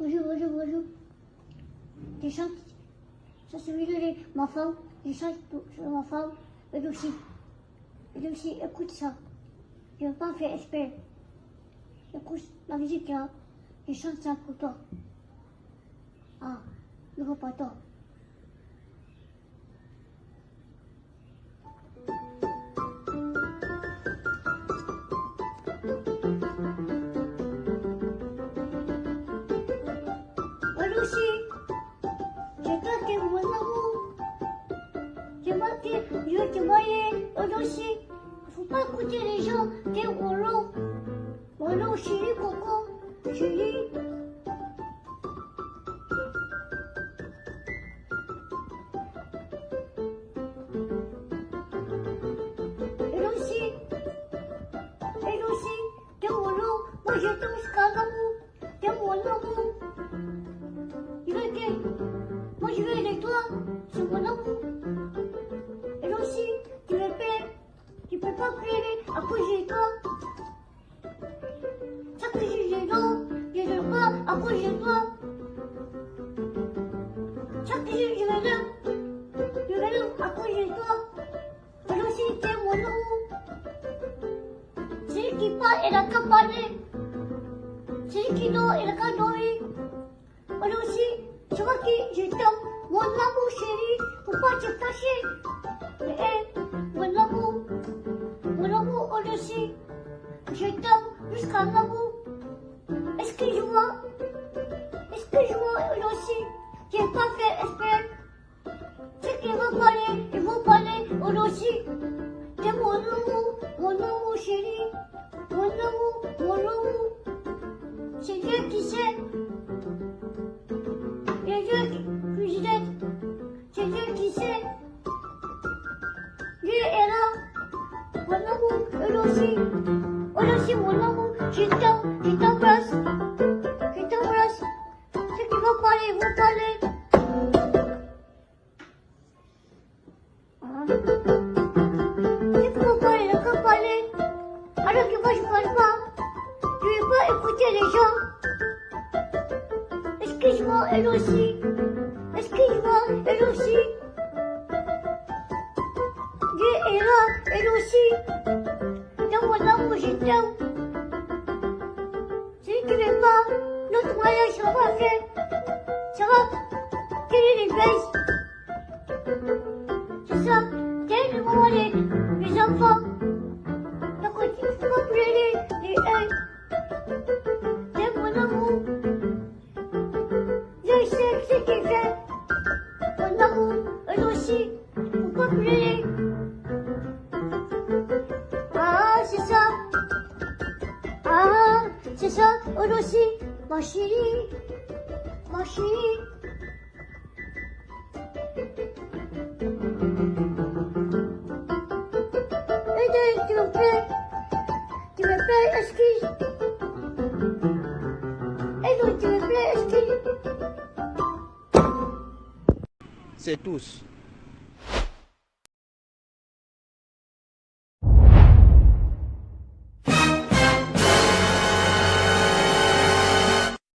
Bonjour, bonjour, bonjour. Tu chantes. Ça, c'est ma femme. Je chante pour ma femme. Elle aussi. Elle aussi, écoute ça. Je ne vais pas faire exprès. Écoute la musique là. Je chante ça pour toi. Ah, ne vois pas toi. Elle aussi. J'ai claqué mon amour. J'ai marqué, je vais te marier. Elle aussi. Il ne faut pas écouter les gens. T'es Rollo. Rollo, chérie, coco. Chérie. Elle aussi. Elle aussi. T'es Rollo. Moi, je t'aime jusqu'à l'amour. T'es mon amour. Je vais que. Moi, je vais avec toi. C'est mon amour. Elle aussi. Tu me plais. Tu peux pas pleurer à cause de toi. Chaque jour, je dors pas à cause de toi. Chaque jour, je me lève à cause de toi. Elle aussi, t'es mon amour. Celui qui parle, elle a qu'à parler. Celui qui dort, elle a qu'à dormir. Elle aussi, tu vois que je t'aime, mon amour chéri, faut pas te cacher. Mais mon amour, elle aussi, je t'aime jusqu'à l'amour. Est-ce que je vois, elle aussi, j'ai pas fait exprès. Ceux qui vont parler, ils vont parler, elle aussi. C'est mon amour chéri, mon amour. C'est Dieu qui sait. C'est Dieu qui sait. C'est Dieu qui sait. Dieu est là. Mon amour, elle aussi. Elle aussi, mon amour. Je t'embrasse. Je t'embrasse. Ceux qui vont parler, vont parler. Ah. Ceux qui vont parler, ils vont parler. Alors que moi, je parle pas. Je ne vais pas écouter les gens. Excuse-moi, elle aussi. Excuse-moi, elle aussi. Dieu est là, elle aussi. Dans mon amour, je t'aime. Celui qui ne veut pas, notre mariage sera pas fait. Sera qu'il les baisse. C'est ça, c'est le moment les enfants. Donc, il ne faut pas pleurer les haines. C'est mon amour. Je sais ce qu'il fait. Mon amour, elle aussi. Faut pas pleurer. Ah, c'est ça. Ah, c'est ça, elle aussi. Ma chérie. Ma chérie. Et tu me plais. Tu me plais, excuse. Et donc, tu me plais, excuse. C'est tous.